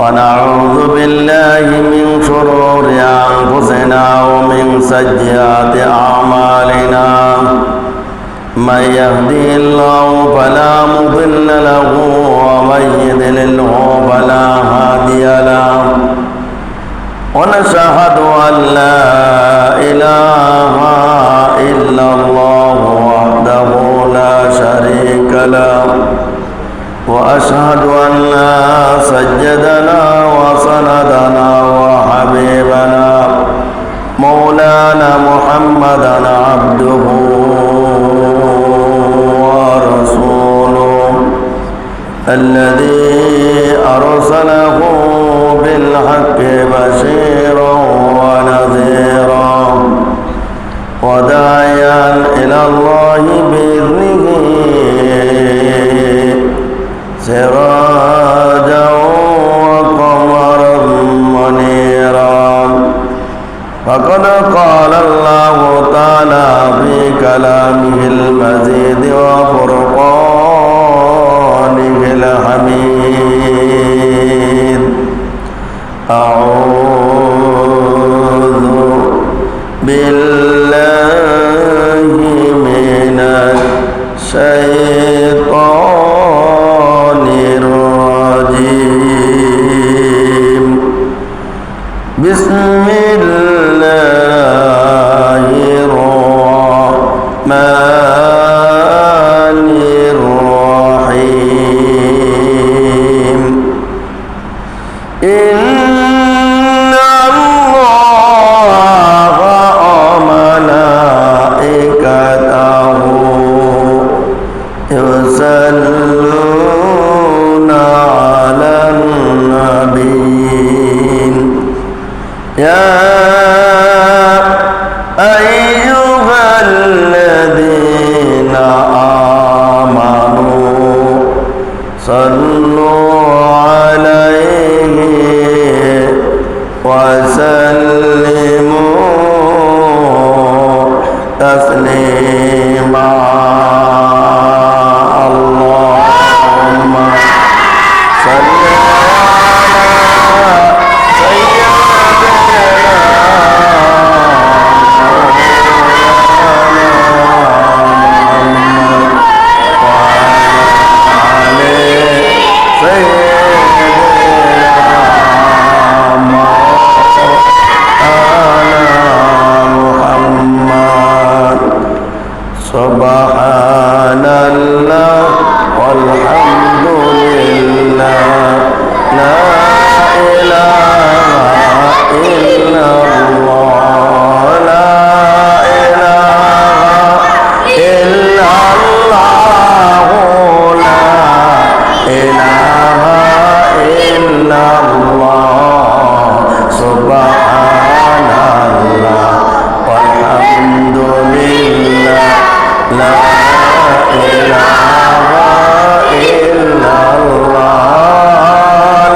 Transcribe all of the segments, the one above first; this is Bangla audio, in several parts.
ونعوذ بالله من شرور أنفسنا ومن سيئات أعمالنا من يهده الله فلا مضل له ومن يضلله فلا هادي له ونشهد أن لا إله إلا الله وحده لا شريك له وأشهد أن سيدنا وسندنا وحبيبنا مولانا محمدا عبده ورسوله الذي أرسله بالحق بشيرا ونذيرا وداعيا إلى الله بإذنه سراجا وقمرا منيرا فقد قال الله تعالى في كلامه المزيد وفرقانه الحميد أعوذ بالله من الشيطان الرجيم بسم الله الرحمن الرحيم إن الله وملائكته يصلون على النبي يا أيها الذين آمنوا صلوا عليه وسلموا تسليما اللهم صل سبحان الله والحمد لله لا إله إلا الله لا إله إلا الله لا إله إلا الله سبحان الله والحمد لله لا إله إلا الله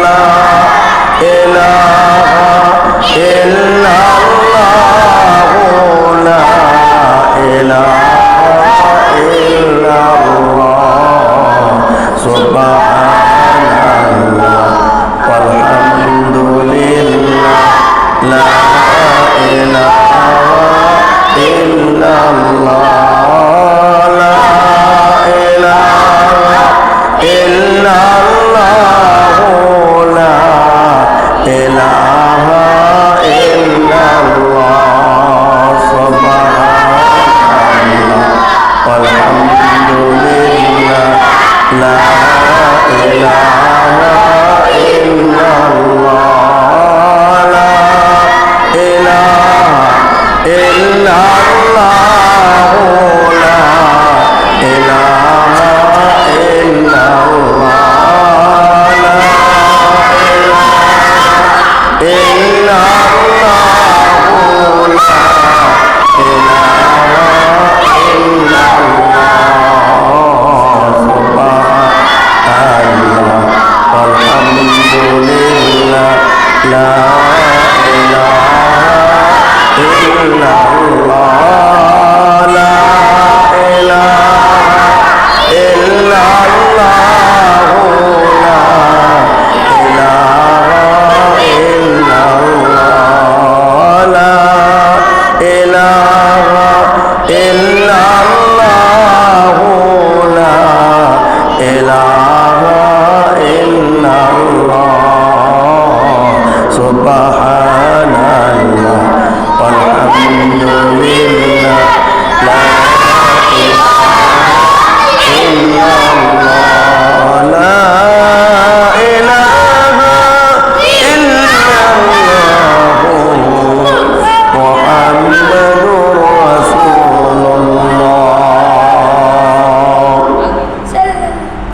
لا إله إلا الله لا إله إلا الله سبحان الله والحمد لله لا إله إلا الله إلا الله لا إله إلا الله سبحان الله والحمد لله لا إله إلا الله لا إله إلا الله لا إله إلا الله لا إله إلا الله لا إله إلا الله سبحان الله ইলাহা ইল্লাল্লাহ সুবহানাল্লাহ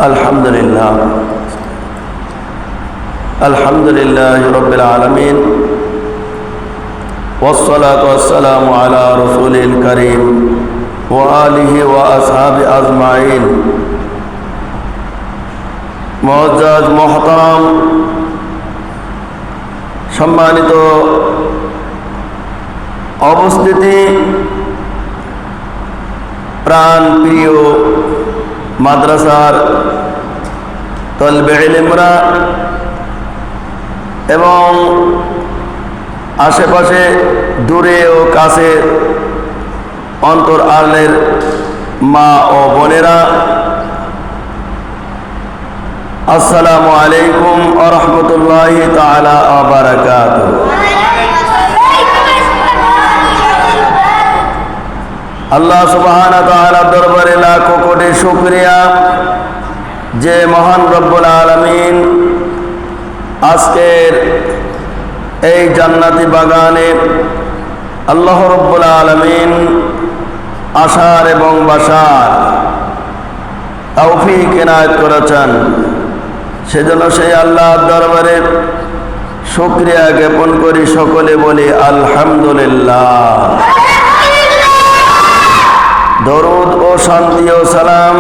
আলহামদুলিল্লাহ লা আলহামদুলিল্লাহ রাব্বিল আলামিন والصلاة والسلام على رسوله الكريم وآله وأصحابه أجمعين মুআজ্জাজ মুহতারাম সম্মানিত অবস্থিতি প্রাণ প্রিয় মাদ্রাসার তলবে ইলমরা এবং আশেপাশে দূরে ও কাছে অন্তর আলের মা ও বোনেরা, আসসালামু আলাইকুম ওয়া রাহমাতুল্লাহি তাআলা ওয়া বারাকাতুহু। আল্লাহ সুবহানাহু ওয়া তাআলার দরবারে লাখো কোটি শুকরিয়া যে মহান রব্বুল আলামিন আজকের এই জান্নাতি বাগানে আল্লাহ রব্বুল আলামিন আশার এবং বাসার তৌফিক এনায়েত করেছেন। সেজন্য সেই আল্লাহর দরবারে শুকরিয়া জ্ঞাপন করি, সকলে বলি আলহামদুলিল্লাহ। দরুদ ও শান্তি ও সালাম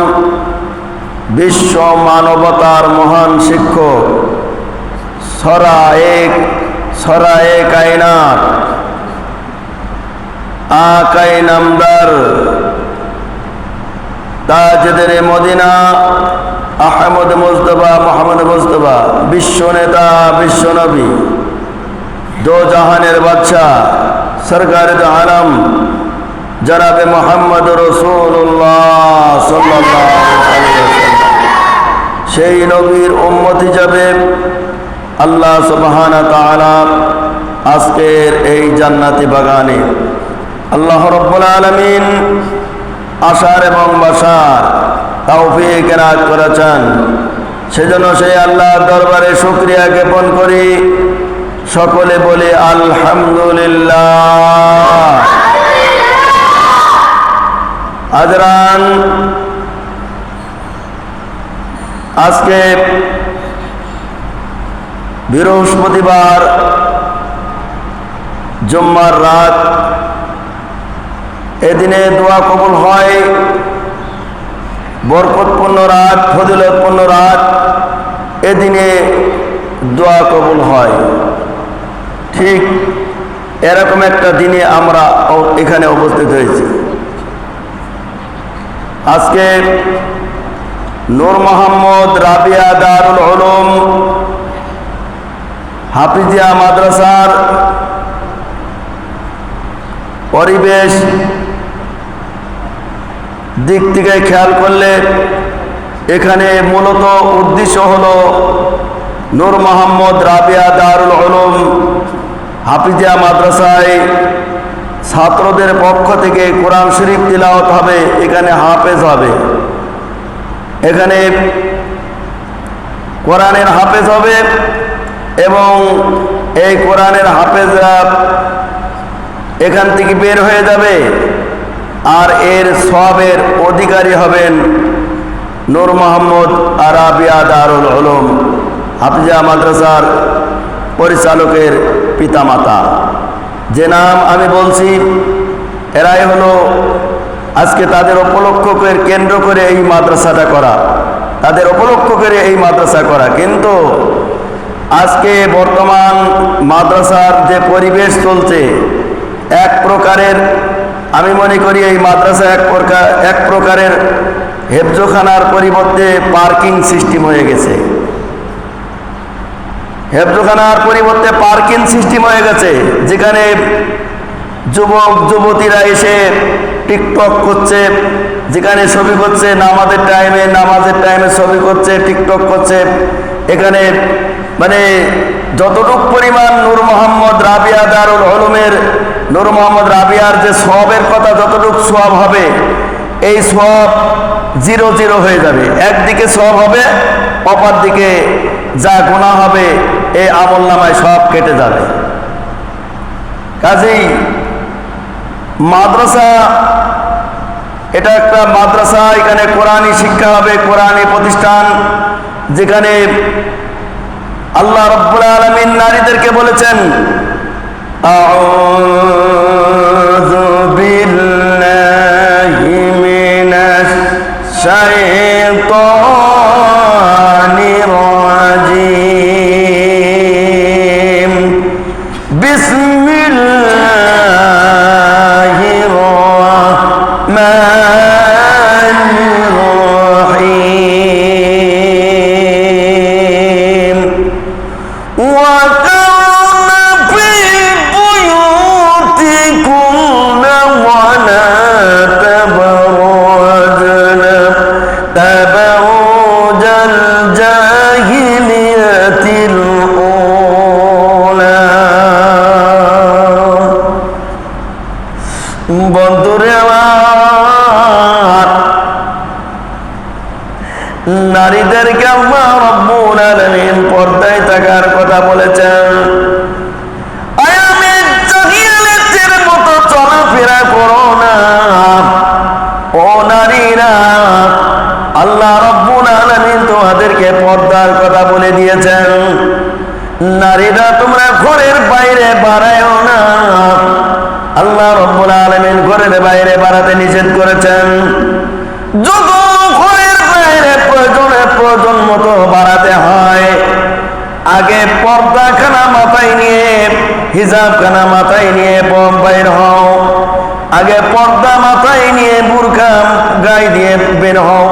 বিশ্ব মানবতার মহান শিক্ষক সরায়ে কায়নাত আকাই নামদার তাজদারে মদিনা আহমদ মুজতবা মোহাম্মদ মুজতবা বিশ্ব নেতা বিশ্ব নবী দো জাহানের বাদশাহ সরকারে দো আলম জনাবে মোহাম্মদ রাসূলুল্লাহ সাল্লাল্লাহু আলাইহি ওয়াসাল্লাম, সেই নবীর উম্মত হিসাবে আল্লাহ সুবহানাহু ওয়া তাআলা আজকের এই জান্নাতি বাগানে আল্লাহ রাব্বুল আলামিন আশার এবং বাসার তৌফিক এনায়েত করেছেন। সেজন্য সেই আল্লাহর দরবারে শুকরিয়া জ্ঞাপন করি, সকলে বলি আলহামদুলিল্লাহ। হাজরান, আজকে বৃহস্পতিবার জুম্মার রাত, এদিনে দোয়া কবুল হয়, বরকতপূর্ণ রাত, ফজিলতপূর্ণ রাত, এদিনে দোয়া কবুল হয়। ঠিক এরকম একটা দিনে আমরা এখানে উপস্থিত হয়েছি। আজকে নূর মোহাম্মদ রাবিয়া দারুল উলুম হাফিজিয়া মাদ্রাসার পরিবেশ দিক থেকে খেয়াল করলে এখানে মূলত উদ্দেশ্য হলো নূর মোহাম্মদ রাবিয়া দারুল উলুম হাফিজিয়া মাদ্রাসায় ছাত্রদের পক্ষ থেকে কোরআন শরীফ তিলাওয়াত হবে, এখানে হাফেজ হবে, এখানে কোরআনের হাফেজ হবে এবং এই কোরআনের হাফেজরা এখান থেকে বের হয়ে যাবে আর এর সওয়াবের অধিকারী হবেন নূর মোহাম্মদ রাবিয়া দারুল উলুম হাফিজিয়া মাদ্রাসার পরিচালকের পিতামাতা। যে নাম আমি বলছি এরাই হলো আজকে তাদের উপলক্ষকে কেন্দ্র করে এই মাদ্রাসাটা করা, তাদের উপলক্ষ করে এই মাদ্রাসা করা। কিন্তু আজকে বর্তমান মাদ্রাসার যে পরিবেশ চলছে, এক প্রকারের আমি মনে করি এই মাদ্রাসা এক প্রকারের হেফজোখানার পরিবর্তে পার্কিং সিস্টেম হয়ে গেছে। হেফজোখানার পরিবর্তে পার্কিং সিস্টেম হয়ে গেছে, যেখানে যুবক যুবতীরা এসে টিকটক করছে, যেখানে ছবি করছে, নামাজের টাইমে ছবি করছে, টিকটক করছে। এখানে মানে যতটুক পরিমাণ নূর মোহাম্মদ রাবিয়া দারুল উলুমের নূর মোহাম্মদ রাবিয়ার যে সওয়াবের কথা, যতটুক সওয়াব হবে, এই সওয়াব 0 হয়ে যাবে। একদিকে সওয়াব হবে, অপর দিকে যা গুনাহ হবে এই আমলনামায় সব কেটে যাবে। কাজেই মাদ্রাসা, এটা একটা মাদ্রাসা, এখানে কোরআনী শিক্ষা হবে, কোরআনী প্রতিষ্ঠান, যেখানে আল্লাহ রাব্বুল আলামিন নারীদেরকে বলেছেন আউযু বিল্লাহি মিনাশ শাইতানির রাজিম বিসমিল্লাহির রাহমানির রহিম وقرن في بيوتكن ولا تبرجن تبرج الجاهلية الأولى। বন্ধুরে আমার, নারীদেরকে আল্লাহ রাব্বুল আলামিন পর্দায় থাকার কথা বলেছেন। আয়ামে জাহিলিয়াতের মতো চলাফেরা করো না ও নারীরা, আল্লাহ রাব্বুল আলামিন তোমাদেরকে পর্দার কথা বলে দিয়েছেন। নারীরা তোমরা ঘরের বাইরে বাড়ায়ও না, আল্লাহ রাব্বুল আলামিন ঘরের বাইরে বাড়াতে নিষেধ করেছেন। যত ঘরের বাইরে প্রয়োজন মতো বাড়াতে হয়, আগে পর্দাখানা মাথায় নিয়ে, হিজাবখানা মাথায় নিয়ে বাইর হও। আগে পর্দা মাথায় নিয়ে, বুরকা গায়ে দিয়ে বের হও,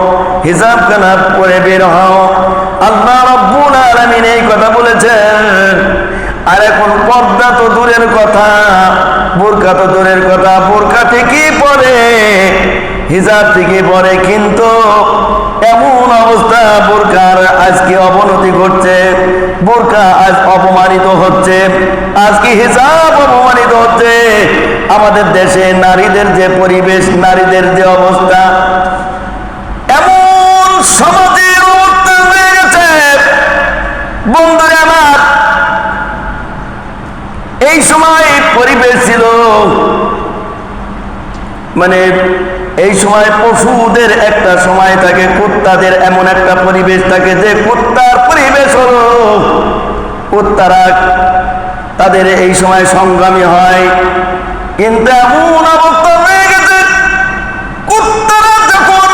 হিজাবখানা পরে বের হও। আল্লাহ রাব্বুল আলামিন এই কথা বলেছেন। আর এখন পর্দা তো দূরের কথা, বুরকা তো দূরের কথা, বুরকা ঠিকই পরে, হিজাব ঠিকই পরে, কিন্তু এমন অবস্থা বুরকার আজকে অবনতি ঘটছে, বুরকা আজ অপমানিত হচ্ছে, আজকে হিজাব অপমানিত হচ্ছে। আমাদের দেশে নারীদের যে পরিবেশ, নারীদের যে অবস্থা, এমন সমাজের অবস্থা হয়ে গেছে। বন্ধুরা আমার, এই সময় পরিবেশ ছিল, মানে এই সময় পশুদের একটা সময় থাকে, কুত্তাদের এমন একটা পরিবেশ থাকে যে কুত্তার পরিবেশ হলো, কুত্তারা তাদের এই সময় সংগ্রামী হয়। কিন্তু এমন অবস্থা হয়ে গেছে, কুত্তারা যখন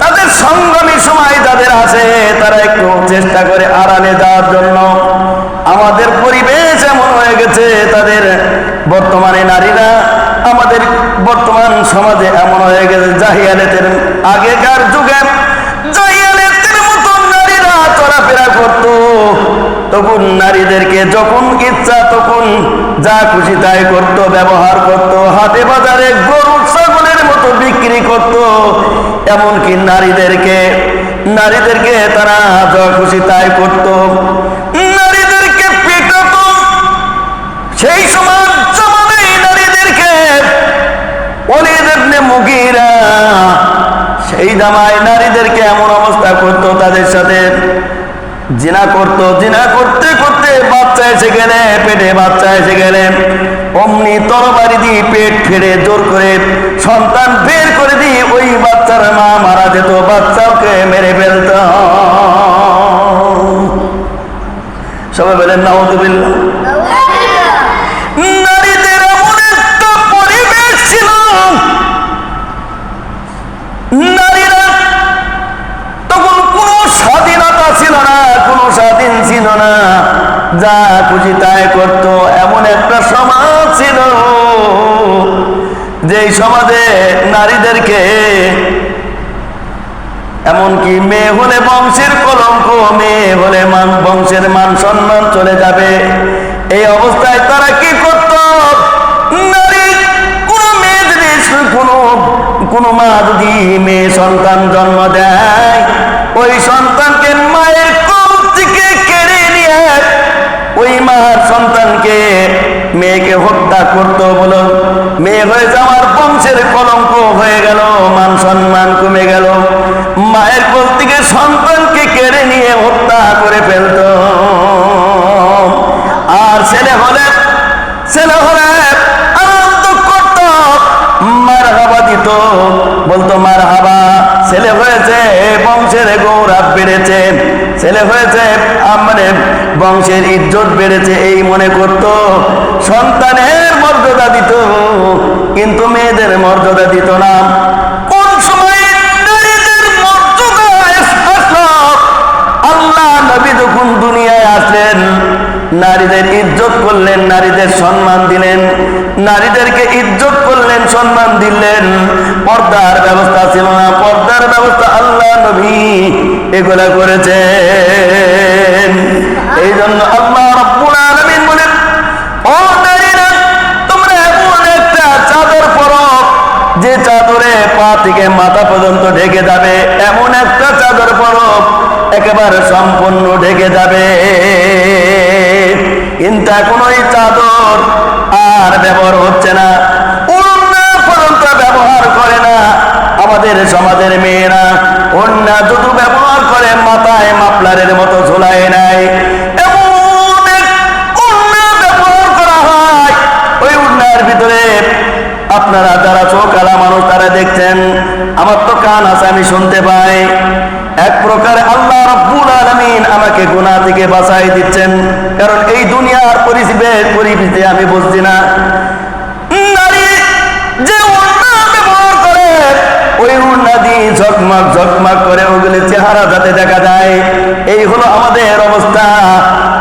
তাদের সংগ্রামী সময় তাদের আসে, তারা একটু চেষ্টা করে আড়ালে যাওয়ার জন্য। আমাদের পরিবেশ এমন হয়ে গেছে, তাদের বর্তমানে নারীরা আমাদের বর্তমান সমাজে এমন হয়ে গেছে, জাহিলিয়াতের আগেকার যুগে জাহিলিয়াতের মতো নারীরা চলাফেরা করত। তখন নারীদেরকে যখন ইচ্ছা তখন যা খুশি তাই করত, ব্যবহার করত, হাটে বাজারে গরু ছাগলের মতো বিক্রি করত। এমনকি নারীদেরকে তারা যা খুশি তাই করত, নারীদেরকে পিটাত। সেই সময় নারীদেরকে ওলীদ ইবনে মুগীরা সেই জামায় নারীদেরকে এমন অবস্থা করত, তাদের সাথে জিনা করত। জিনা করতে করতে বাচ্চা এসে গেলে, পেটে বাচ্চা এসে গেলে অমনি তরবারি দিয়ে পেট ফেড়ে জোর করে সন্তান বের করে দিয়ে ওই বাচ্চার মা মারা যেত, বাচ্চাকে মেরে ফেলত। সবাই বলেন নাউযুবিল্লাহ। নারীদের এমন একটা পরিবেশ ছিল, নারীরা তখন কোনো স্বাধীনতা ছিল না, কোনো স্বাধীন ছিল না, যা খুশি তাই করত। এমন একটা সমাজ ছিল, যেই সমাজে নারীদেরকে এমনকি মেয়ে হলে বংশের কলঙ্ক, মেয়ে হলে বংশের মান সম্মান চলে যাবে। এই অবস্থায় তারা কি করত? নারীর মেয়ে সন্তান জন্ম দেয়, ওই সন্তানকে মায়ের কোল থেকে কেড়ে নিয়ে ওই মার সন্তানকে মেয়েকে হত্যা করতো বলো, মেয়ে হয়ে যাওয়ার বংশের কলঙ্ক হয়ে গেল, মান সম্মান কমে গেল। মায়ের কোল থেকে সন্তানকে কেড়ে নিয়ে হত্যা করে ফেলত। আর ছেলে হলে আনন্দ করত, মারহাবা দিত, বলতো মারহাবা, ছেলে হয়েছে, বংশের গৌরব বেড়েছে, ছেলে হয়েছে, মানে বংশের ইজ্জত বেড়েছে, এই মনে করত। সন্তানের মর্যাদা দিত, কিন্তু মেয়েদের মর্যাদা দিত না। কোন সময় নারীদের মর্যাদা আসলো? আল্লাহ নবী যখন দুনিয়ায় আসলেন, নারীদের ইজ্জত করলেন, নারীদের সম্মান দিলেন, নারীদেরকে ইজ্জত করলেন, সম্মান দিলেন। পর্দার ব্যবস্থা ছিল না, পর্দার ব্যবস্থা আল্লাহ নবী এগুলা করেছেন। এই জন্য আল্লাহ রাব্বুল আলামিন বলেন, ও নারীরা, তোমরা এমন একটা চাদর পরো যে চাদরে পা থেকে মাথা পর্যন্ত ঢেকে যাবে, এমন একটা চাদর পরো একেবারে সম্পূর্ণ ঢেকে যাবে। কিন্তু এখন ওই চাদর আর ব্যবহার হচ্ছে না, ওড়না পর্যন্ত ব্যবহার করে না। আমাদের সমাজের মেয়েরা ওড়না যত ব্যবহার করে, মাথায় মাফলারের মতো ঝোলায় নাই, এমন ওড়না ব্যবহার করা হয়। ওই ওড়নার ভিতরে আপনারা যারা চোখালা মানুষ তারা দেখছেন, আমার তো কান আছে, আমি শুনতে পাই, এক প্রকার আল্লাহ রাব্বুল আলামিন আমাকে গুনাহ থেকে বাঁচাই দিচ্ছেন। কারণ এই দুনিয়ার পরিবেশে আমি বুঝছি না, নারী যে ওড়না ব্যবহার করে, ওই ওড়না দিয়ে ঝকমক করে ওগুলি চেহারা যাতে দেখা যায়, এই হলো আমাদের অবস্থা।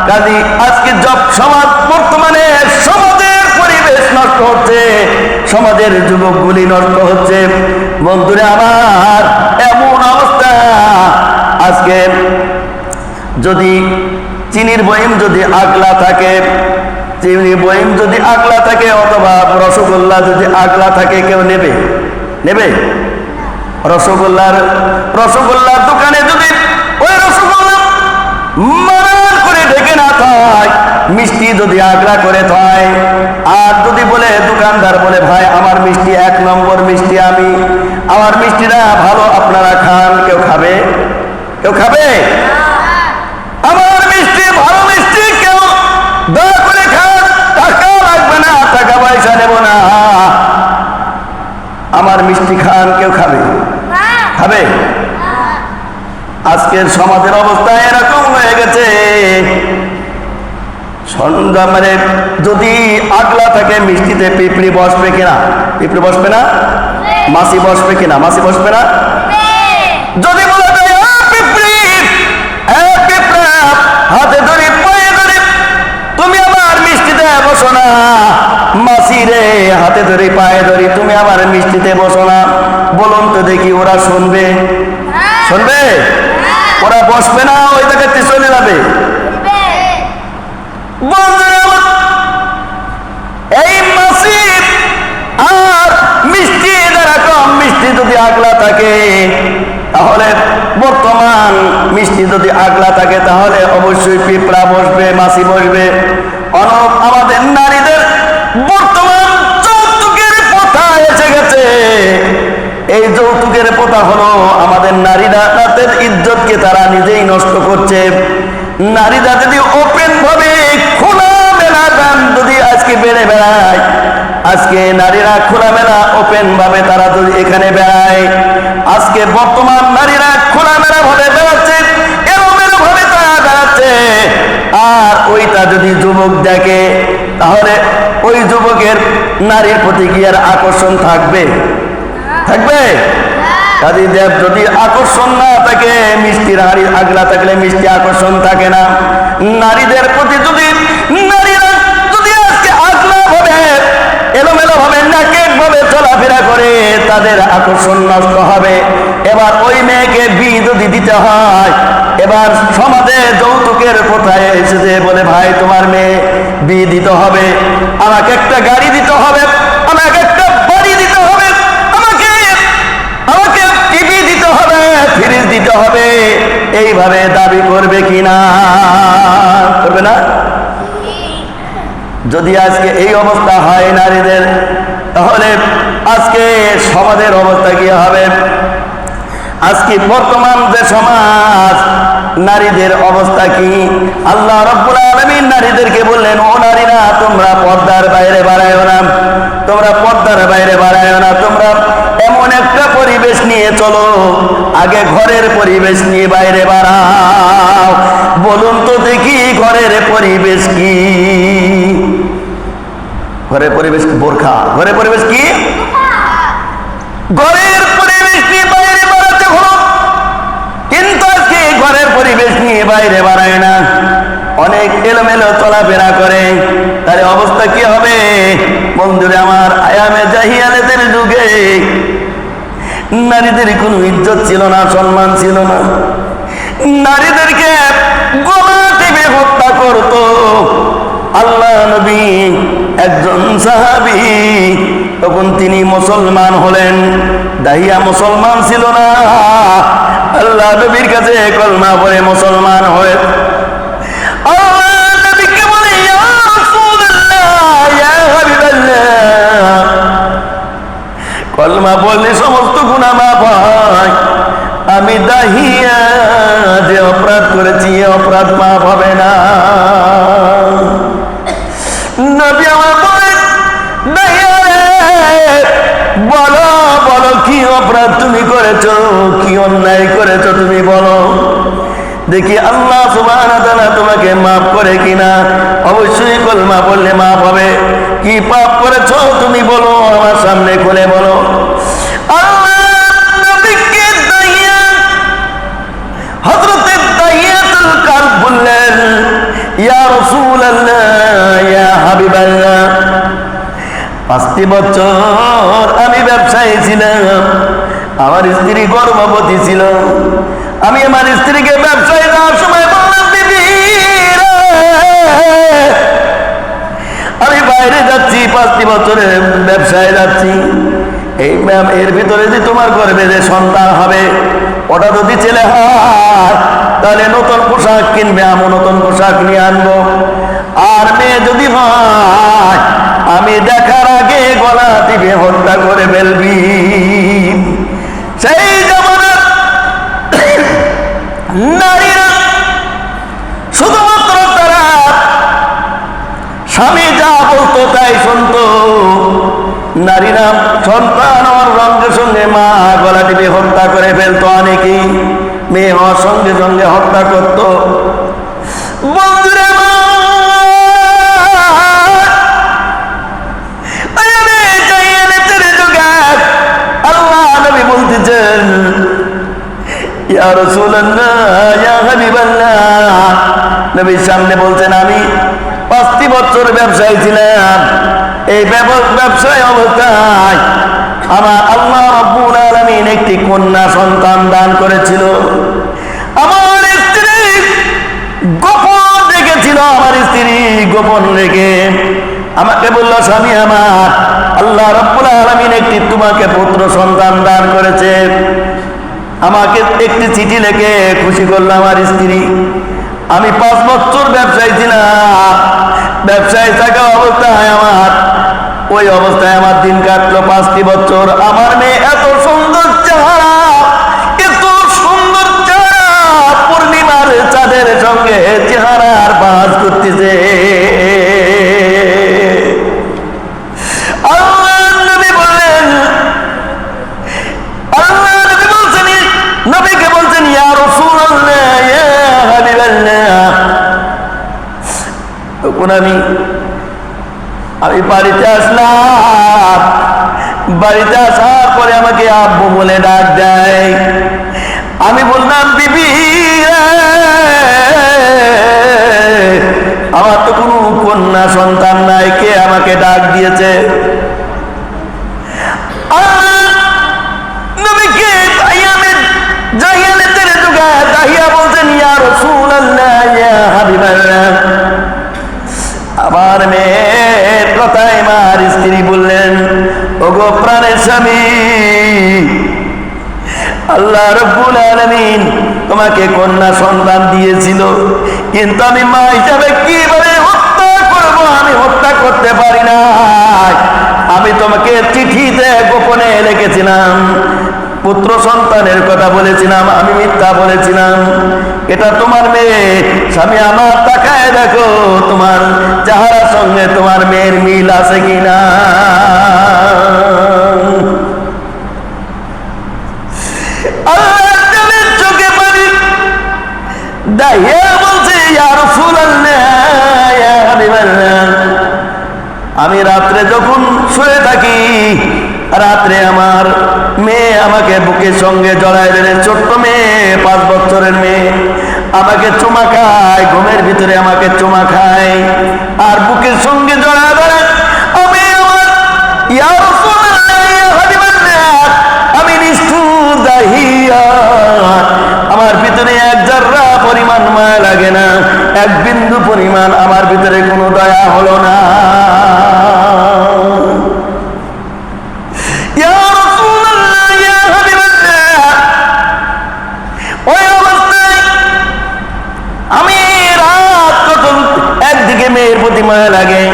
কাজী আজকে সমাজ, বর্তমানে সমাজের পরিবেশ নষ্ট হচ্ছে, সমাজের যুবকগুলি নষ্ট হচ্ছে। বন্ধুরা আমার, এমন অবস্থা আজকে যদি চিনির বয়ম যদি আগলা থাকে, চিনির বয়ম যদি আগলা থাকে, অথবা রসগোল্লা যদি আগলা থাকে, কেউ নেবে? রসগোল্লার দোকানে যদি ওই রসগোল্লা মারান করে ঢেকে না থাক, মিষ্টি যদি আগলা করে থায়, আর যদি বলে দোকানদার বলে, ভাই আমার মিষ্টি 1 নম্বর মিষ্টি, আমার মিষ্টিটা ভালো, আপনারা খান, কেউ খাবে? আমার মিষ্টি ভালো মিষ্টি, কেউ দয়া করে খান, টাকা লাগবে না, টাকা পয়সা নেব না, আমার মিষ্টি খান, কেউ খাবে? আজকের সমাজের অবস্থা এরকম হয়ে গেছে। মানে যদি আগলা থাকে মিষ্টিতে, পিঁপড়ি বসবে কিনা? পিঁপড়ি বসবে না? মাছি বসবে কিনা? মাছি বসবে না? যদি বলা যায় পিঁপড়ি, হাতে ধরি পায়ে ধরি, তুমি আমার মিষ্টিতে বসো না, মাছি রে হাতে ধরি পায়ে ধরি, তুমি আমার মিষ্টিতে বসো না, বলুন তো দেখি ওরা শুনবে? ওরা বসবে না, ওই জায়গাতে চলে যাবে। এই মাছি আর মিষ্টি যেরকম, মিষ্টি যদি আগলা থাকে, তাহলে বর্তমান মিষ্টি যদি আগলা থাকে, তাহলে অবশ্যই পিঁপড়া বসবে, মাছি বসবে। আমাদের নারীদের বর্তমান যৌতুকের প্রথা এসে গেছে। এই যৌতুকের প্রথা হলো আমাদের নারীরা তাদের ইজ্জতকে তারা নিজেই নষ্ট করছে। নারীরা যদি ওপেন ভাবে খোলামেলা গান যদি আজকে বেড়ে বেড়ায়, আজকে নারীরা খোলামেলা ওপেন ভাবে তারা যদি এখানে বেড়ায়, আজকে বর্তমান নারীরা খোলামেলা ভাবে বেড়াচ্ছে, এলোমেলো ভাবে তারা বেড়াচ্ছে, আর ওইটা যদি যুবক দেখে, তাহলে ওই যুবকের নারীর প্রতি কি আর আকর্ষণ থাকবে? কাজী দেব, যদি আকর্ষণ না থাকে, মিষ্টির হাড়ি আগলা থাকলে মিষ্টি আকর্ষণ থাকে না। নারীদের প্রতি যদি নারীরা যদি আজকে আগলা ভাবে, এলোমেলো ভাবে, নাকেট ভাবে চলাফেরা করে, তাদের আকর্ষণ নষ্ট হবে। এবার ওই মেয়েকে বিয়ে যদি দিতে হয়, এবার সমাজে যৌতুকের প্রথায় এসেছে, বলে ভাই তোমার মেয়ে বিয়ে দিতে হবে, আমাকে একটা গাড়ি দিতে হবে, আমাকে একটা বাড়ি দিতে হবে, আমাকে করবে কিনা? করবে না? যদি আজকে এই অবস্থা হয় নারীদের, তাহলে আজকে সমাজের অবস্থা কি হবে? আজকে বর্তমান যে সমাজ, নারীদের অবস্থা কি? আল্লাহ রাব্বুল আলামিন নারীদেরকে বললেন, ও নারীরা, তোমরা পর্দার বাইরে বাড়ায়ো না, তোমরা পর্দার বাইরে বাড়ায়ো না, তোমরা এমন একটা পরিবেশ নিয়ে চলো, আগে ঘরের পরিবেশ নিয়ে বাইরে বাড়াও। বলুন তো দেখি, ঘরের পরিবেশ কি? ঘরের পরিবেশ কি? বোরখা। ঘরের পরিবেশ কি? ঘরের পরিবেশ নিয়ে বাইরে বাড়াতে হলো, কিন্তু আজকে ঘরের পরিবেশ নিয়ে বাইরে বাড়ায় না, অনেক এলোমেলো চলাফেরা করে। তার অবস্থা কি হবে? বন্ধুরা আমার, আয়ামে জাহিলিয়াতের যুগে নারীদের কোনো ইজ্জত ছিল না, সম্মান ছিল না। নারীদেরকে গলা টিপে হত্যা করত। আল্লাহ নবী একজন সাহাবী, তখন তিনি মুসলমান হলেন, দাহিয়া মুসলমান ছিল না। আল্লাহ নবীর কাছে কলমা পড়ে মুসলমান হয়ে আল্লাহ নবীকে বলে, ইয়া রাসূলুল্লাহ, ইয়া হাবিবাল্লাহ, কলমা পড়লে সমস্ত গুনাহ মাফ হয়। আমি দাহিয়া যে অপরাধ করেছি, অপরাধ মাফ হবে না। নবী আমার বলেন, দাহিয়া বলো, বলো কি অপরাধ তুমি করেছো, কি অন্যায় করেছো, তুমি বলো দেখি আল্লাহ সুবহানাহু ওয়া তাআলা তোমাকে মাফ করে কিনা। অবশ্যই কলমা বললে মাফ হবে। কি পাপ করেছো তুমি বলো, আমার সামনে খুলে বলো। আল্লাহ নবীকে দাহিয়া, হযরতে দাহিয়াতুল কালব বললেন, ইয়া রাসূলুল্লাহ, ইয়া হাবিবাল্লাহ, 5টি বছর আমি ব্যবসায়ী ছিলাম, আমার স্ত্রী গর্ভবতী ছিল। আমি আমার স্ত্রীকে ব্যবসায় যাওয়ার সময় বললাম, বিবি আমি বাইরে যাচ্ছি, 5টি বছরের ব্যবসায় যাচ্ছি, এই ম্যাম এর ভিতরে যে তোমার গর্ভে যে সন্তান হবে, ওটা যদি ছেলে হয় তাহলে নতুন পোশাক কিনবে, আমি নতুন পোশাক নিয়ে আনবো। আর মেয়ে যদি হয়, আমি দেখার আগে গলা টিপে হত্যা করে ফেলবি। সেই জামানার নারীরা শুধুমাত্র তারা স্বামী যা বলতো তাই শুনতো। নারীরা সন্তান হওয়ার সঙ্গে সঙ্গে মা গলা টিপে হত্যা করে ফেলতো, অনেকেই মেয়ে হওয়ার সঙ্গে সঙ্গে হত্যা করত। বন্ধুরা, আল্লাহ নবী বলতেছেন, ইয়া রাসূলুল্লাহ, ইয়া হাবিবাল্লাহ, নবীর সামনে বলছেন, আমি 5টি বছর ব্যবসায়ী ছিলাম, এই ব্যবসায় অবস্থায় আমার আল্লাহ রাব্বুল আলামিন একটি কন্যা সন্তান দান করেছিল। আমার স্ত্রী গোপন রেখেছিল, আমার স্ত্রী গোপন রেখে আমাকে বলল, স্বামী আমার, আল্লাহ রাব্বুল আলামিন একটি তোমাকে পুত্র সন্তান দান করেছে। আমাকে একটি চিঠি লিখে খুশি করলো আমার স্ত্রী। আমি 5 বছর ব্যবসায়ী ছিলাম, ব্যবসায় থাকা অবস্থায় আমার ওই অবস্থায় আমার দিন কাটলো 5টি বছর। আমার মেয়ে এত সুন্দর চেহারা, এত সুন্দর চেহারা, পূর্ণিমার চাঁদের সঙ্গে চেহারার বাজ করতেছে। আল্লাহ নবী বললেন, আল্লাহ নবী বলছেন, নবীকে বলছেন, ইয়া রাসূলুল্লাহ, ইয়া হাবিবাল্লাহ। তখন আমি বাড়িতে আসলাম। বাড়িতে আসার পরে আমাকে আব্বু বলে ডাক দেয়। আমি বললাম, বিবি আমার তো কোনো কন্যা সন্তান নাই, কে আমাকে ডাক দিয়েছে? নবীকে জাহিলিয়াতের যুগে দাহিয়া বলছেন, ইয়া রাসূলুল্লাহ, ইয়া হাবিবাল্লাহ। আমার মেয়ের কথায় আমার স্ত্রী বললেন, ওগো প্রাণের স্বামী, আল্লাহ রাব্বুল আলামিন তোমাকে কন্যা সন্তান দিয়েছিল, কিন্তু আমি মা হিসাবে কিভাবে হত্যা করব? আমি হত্যা করতে পারি না। আমি তোমাকে চিঠিতে গোপনে লিখেছিলাম, পুত্র সন্তানের কথা বলেছিলাম, আমি মিথ্যা বলেছিলাম। এটা তোমার মেয়ে। স্বামী আমার তাকায় দেখো তোমার চেহারার সঙ্গে তোমার মেয়ের মিল আছে কিনা। চোখে পানি দাহিয়া বলছে, ইয়া রাসূলুল্লাহ, ইয়া হাবিবাল্লাহ, আমি রাত্রে যখন শুয়ে থাকি, রাত্রে আমার মেয়ে আমাকে বুকের সঙ্গে জড়ায় ধরে, ছোট্ট মেয়ে, 5 বছরের মেয়ে, আমাকে চুমা খায়, ঘুমের ভিতরে আমাকে চুমা খায় আর বুকের সঙ্গে জড়ায় ধরে। আমি আমার ইয়া রাসূলুল্লাহ, ইয়া হাবিবাল্লাহ, আমি নিষ্ঠুর দাহিয়া, আমার ভিতরে এক জাররা পরিমাণ মায়া লাগে না, এক বিন্দু পরিমাণ আমার ভিতরে কোনো দয়া হলো না। মায়া লাগে,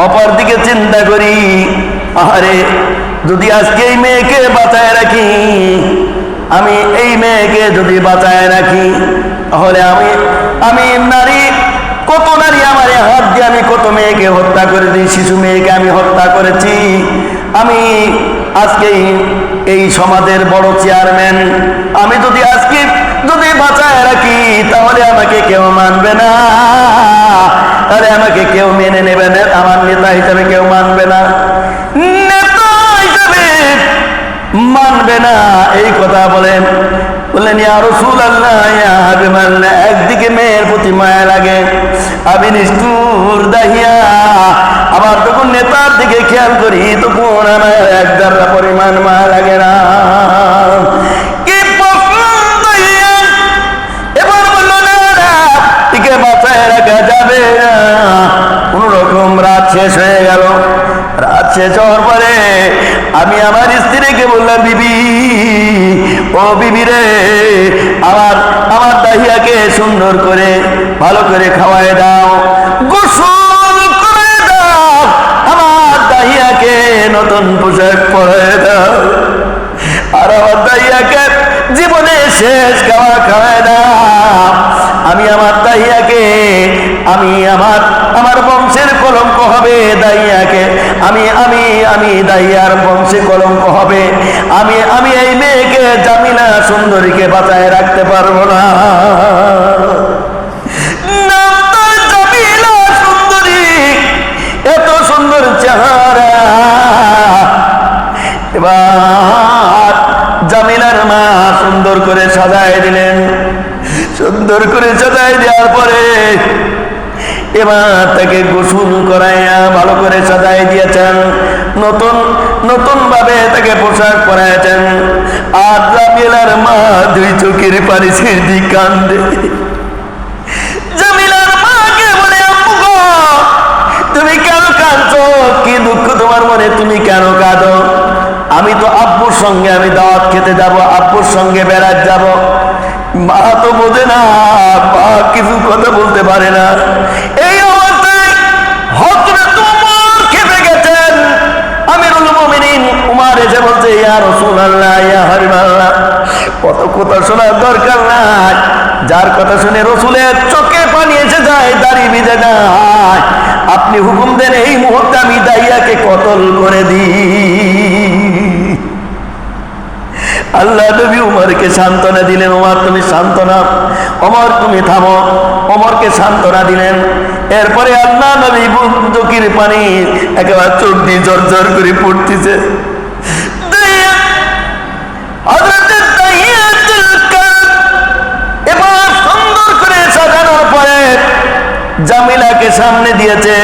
অপরদিকে চিন্তা করি, আরে যদি আজকে এই মেয়েকে বাঁচায় রাখি, আমি এই মেয়েকে যদি বাঁচায় রাখি, তাহলে আমি নারী, কত নারী আমার হাত দিয়ে আমি কত মেয়েকে হত্যা করে দিই, শিশু মেয়েকে আমি হত্যা করেছি। আমি আজকে এই সমাজের বড় চেয়ারম্যান, আমি যদি আজকে যদি বাঁচায় রাখি, তাহলে আমাকে কেউ মানবে না, তাহলে আমাকে কেউ মেনে নেবে না, আমার নেতা হিসাবে কেউ মানবে না, নেতা হিসাবে মানবে না। এই কথা বলেন, বললেন ইয়া রাসূলুল্লাহ, ইয়া হাবিবাল্লাহ, একদিকে মেয়ের প্রতি মায়া লাগে, আমি নিষ্ঠুর দাহিয়া, আবার তখন নেতার দিকে খেয়াল করি, তখন আমার এক জাররা পরিমাণ মায়া লাগে না। কি পছন্দ! এবার বললো না, একে বাঁচায় রাখা যাবে না। কোন রকম রাত শেষ হয়ে গেল। রাত শেষ হওয়ার পরে আমি আমার স্ত্রীকে বললাম, বিবি, ও বিবি রে, আমার দাহিয়াকে সুন্দর করে ভালো করে খাওয়ায় দাও, গোসল করে দাও, আমার দাহিয়াকে নতুন পোশাক পরায় দাও, আর আমার দাহিয়াকে জীবনে শেষ খাওয়া খাওয়ায় দাও। আমি আমার দাহিয়াকে, আমার বংশের কলঙ্ক হবে দাহিয়াকে, আমি দাহিয়ার বংশে কলঙ্ক হবে। আমি এই মেয়েকে, জামিলা সুন্দরীকে বাঁচায় রাখতে পারবো না। জামিলা সুন্দরী, এত সুন্দর চেহারা। এবার জামিলার মা সুন্দর করে সাজায় দিলেন। সুন্দর করে সাজায় দেওয়ার পরে এবার তাকে গোসল করাইয়া ভালো করে সাজায় দিয়েছেন, নতুন ভাবে তাকে পোশাক পরাইছেন। আর জামিলার মা 2 চোখের পানি ছেড়ে কান্দে। জামিলার মাকে বলে, আম্মু গো, তুমি কেন কাঁদছো? কি দুঃখ তোমার মনে, তুমি কেন কাঁদো? আমি তো আব্বুর সঙ্গে আমি দাওয়াত খেতে যাব, আব্বুর সঙ্গে বেড়াত যাব। মা তো বোঝে না, মা কিছু কথা বলতে পারে না। এই অবস্থায় হযরত ওমর খেপে গেছেন। আমিরুল মুমিনিন উমর এসে বলছে, ইয়া রাসূলুল্লাহ, ইয়া হাবিবাল্লাহ, কত কথা শোনার দরকার নাই। যার কথা শুনে রাসূলের চোখে পানি এসে যায়, দাড়ি ভিজে যায়। আপনি হুকুম দেন, এই মুহূর্তে আমি দাহিয়াকে কতল করে দিই। আল্লাহ নবী উমরকে সান্ত্বনা দিলেন, ওমর তুমি শান্ত নাও, ওমর তুমি থামো। ওমরকে সান্ত্বনা দিলেন। এরপরে আল্লাহ নবী চোখের পানি একেবারে চোখ দিয়ে ঝরঝর করে পড়তেছে। এবার সুন্দর করে সাজানোর পরে জামিলাকে সামনে দিয়েছে।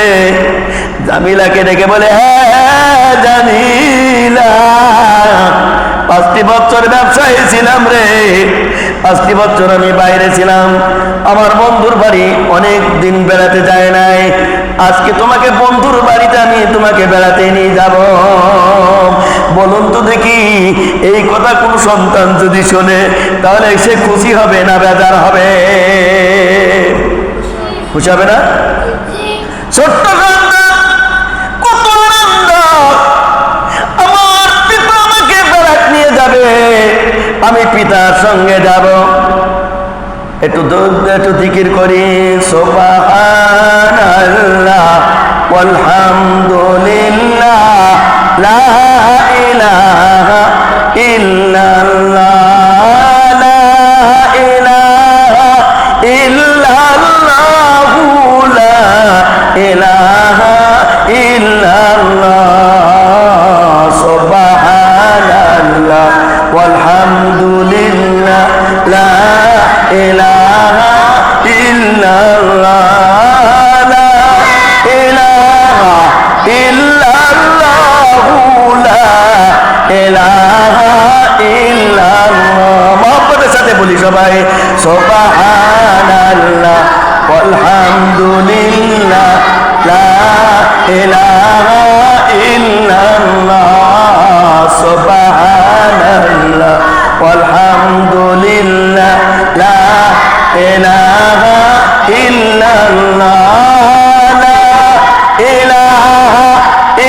জামিলাকে ডেকে বলে, হ্যাঁ জামিলা, 5টি বছর ব্যবসায়ী ছিলাম রে, 5টি বছর আমি বাইরে ছিলাম, আমার বন্ধুর বাড়ি অনেক দিন বেড়াতে যায় নাই। আজকে তোমাকে বন্ধুর বাড়িতে আমি তোমাকে বেড়াতে নিয়ে যাব। বলুন তো দেখি, এই কথা কোন সন্তান যদি শোনে তাহলে সে খুশি হবে না বেজার হবে? খুশি হবে না? ছোট্ট সন্তান কত আনন্দ, আমার পিতা আমাকে বেড়াত নিয়ে যাবে, আমি পিতার সঙ্গে যাব। একটু একটু জিকির করি, সুবহানাল্লাহ ওয়ালহামদুলিল্লাহ লা ইলাহা ইল্লাল্লাহ লা ইলাহা ইল্লাল্লাহ লা ইলাহা ইল্লাল্লাহ সুবহানাল্লাহ ওয়ালহামদুলিল্লাহ লা ইলাহা ইল্লাল্লাহ লা ইলাহা ইল্লাল্লাহ লা ইলাহা ইল্লাল্লাহ। মোহাম্মদের সাথে বলি সবাই, সুবহানাল্লাহ ওয়ালহামদুলিল্লাহ লা ইলাহা ইল্লাল্লাহ সুবহানাল্লাহ ওয়ালহামদুলিল্লাহ লা ইলাহা ইল্লাল্লাহ লা ইলাহা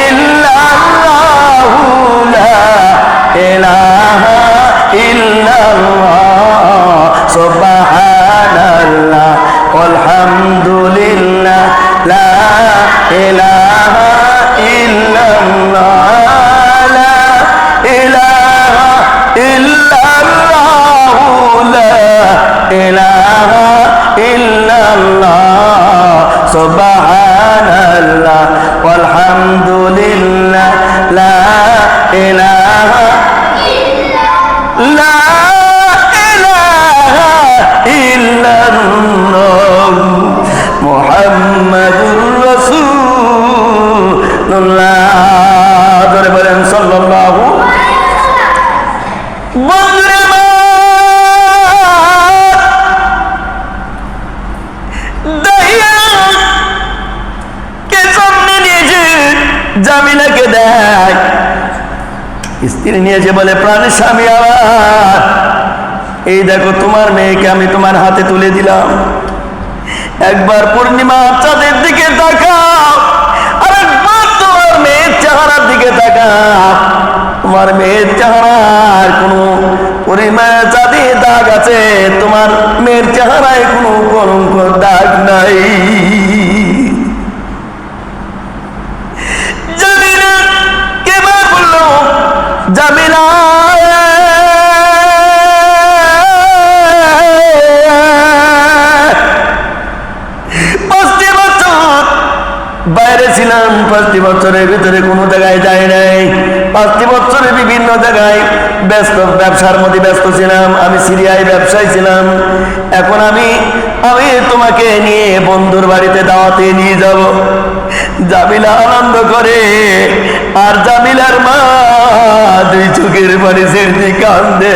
ইল্লাল্লাহ লা ইলাহা ইল্লাল্লাহ সুবহানাল্লাহ ওয়ালহামদুলিল্লাহ লা ইলাহা ইল্লাল্লাহ লা ইলাহা ইল্লাল্লাহ লা ইলাহা ইল্লাল্লাহ সুবহানাল্লাহ ওয়ালহামদুলিল্লাহ লা ইলাহা লা ইলাহা ইল্লাল্লাহ মুহাম্মাদুর রাসূলুল্লাহ। ধরে বলেন সাল্লাল্লাহু। বন্ধুরা কে সামনে নিয়েছে, জামিলাকে দেয়, স্ত্রী নিয়েছে, বলে প্রাণের স্বামী আমার, এই দেখো তোমার মেয়েকে আমি তোমার হাতে তুলে দিলাম, একবার পূর্ণিমা চাঁদের দিকে তাকাও, আর একবার তোমার মেয়ের চেহারার দিকে তাকাও। তোমার মেয়ের চেহারার কোনো পূর্ণিমা চাঁদে দাগ আছে, তোমার মেয়ের চেহারায় কোনো কলঙ্ক দাগ নাই। জামিলা কেবার বলল, জামিলা বাইরে ছিলাম, 5টি বছরের ভিতরে কোনো জায়গায় যাই নাই, 5টি বছরে বিভিন্ন জায়গায় ব্যস্ত, ব্যবসার মধ্যে ব্যস্ত ছিলাম, আমি সিরিয়ায় ব্যবসায় ছিলাম। এখন আমি তোমাকে নিয়ে বন্ধুর বাড়িতে দাওয়াতে নিয়ে যাব। জামিলা আনন্দ করে, আর জামিলার মা 2 চোখের পানি ছেড়ে কান্দে।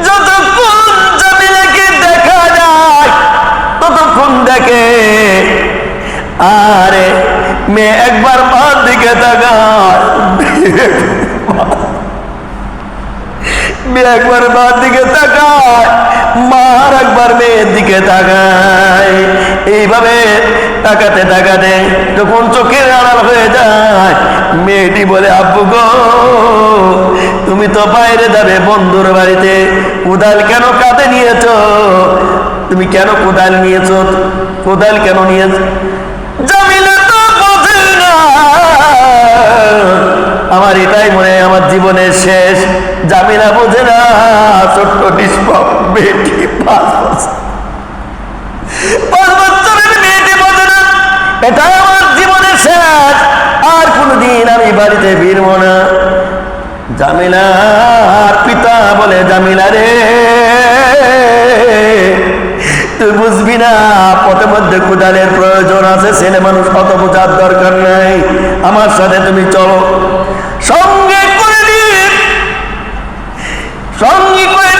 যতক্ষণ জামিলাকে দেখা যায় ততক্ষণ দেখে, আরে মেয়ে একবার মার দিকে তাকায়, মেয়ে একবার মার দিকে তাকায়, মার একবার মেয়ের দিকে তাকায়। এইভাবে তাকাতে তাকাতে যখন চোখের আড়াল হয়ে যায়, মেয়েটি বলে, আব্বু গো তুমি তো বাইরে যাবে বন্ধুর বাড়িতে, কোদাল কেন কাঁধে নিয়েছো? তুমি কেন কোদাল নিয়েছো? কোদাল কেন নিয়েছো? জামিলা তো বোঝে না, আমার এটাই মনে হয় আমার জীবনের শেষ। জামিলা বোঝে না, ছোট্ট নিষ্পাপ মেয়েটি 5 বছরের মেয়েটি বোঝে না, এটাই আমার জীবনের শেষ, আর কোনদিন আমি বাড়িতে ফিরব না। জামিলার পিতা বলে, জামিলা রে তুই বুঝবি না, পথে মধ্যে কোদালের প্রয়োজন আছে, ছেলে মানুষ অত বোঝার দরকার নাই, আমার সাথে তুমি চলো। সঙ্গে করে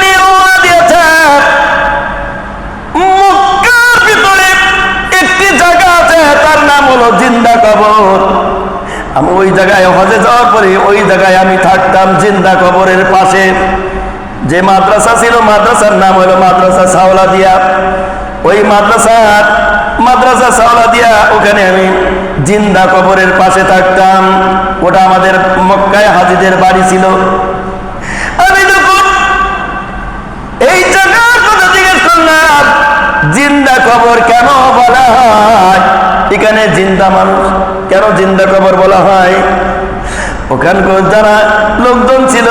নিয়ে রওনা দিয়েছে। মক্কার ভিতরে একটি জায়গা আছে, তার নাম হলো জিন্দা কবর। আমি ওই জায়গায় হজে যাওয়ার পরে ওই জায়গায় আমি থাকতাম জিন্দা কবরের পাশে। যে মাদ্রাসা ছিল, মাদ্রাসার নাম হলো মাদ্রাসা সাওলাদিয়া। ওই মাদ্রাসা সাওলাদিয়া, ওখানে আমি জিন্দা কবরের পাশে থাকতাম। ওটা আমাদের মক্কায় হাজীদের বাড়ি ছিল। আমি যখন এই জায়গার কথা জিজ্ঞেস করলাম, জিন্দা কবর কেন বলা হয়, এখানে জিন্দা মানুষ কেন জিন্দা কবর বলা হয়? ওখানকার যারা লোকজন ছিল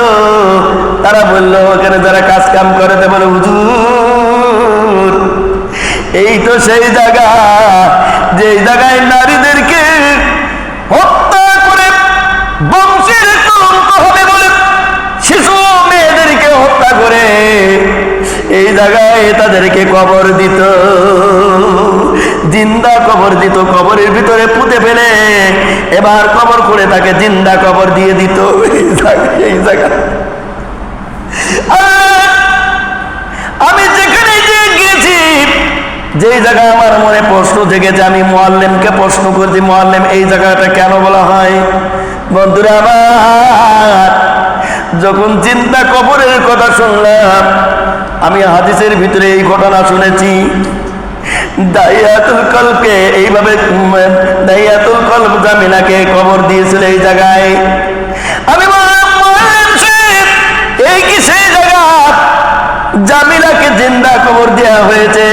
তারা বলল, ওখানে যারা কাজ কাম করে বলে, হুজুর এই তো সেই জায়গা যে জায়গায় নারীদেরকে হত্যা করে বংশের কলঙ্ক হবে বলে শিশু মেয়েদেরকে হত্যা করে এই জায়গায় তাদেরকে কবর দিত, জিন্দা কবর দিত, কবরের ভিতরে পুঁতে ফেলে এবার কবর করে তাকে জিন্দা কবর দিয়ে দিত। এই জায়গা আমি যেখানে গিয়েছি, যেই জায়গায় আমার মনে প্রশ্ন জেগেছে, আমি মুআল্লিমকে প্রশ্ন করছি, মুআল্লিম এই জায়গাটা কেন বলা হয়? বন্ধুরা আমার, যখন জিন্দা কবরের কথা শুনলাম, আমি হাদিসের ভিতরে এই ঘটনা শুনেছি। দাইয়াতুল কলবকে এইভাবে, দাইয়াতুল কলব জামিলাকে কবর দিয়েছিল এই জায়গায়। আমি এই কি সেই জায়গা জামিলাকে জিন্দা কবর দেওয়া হয়েছে?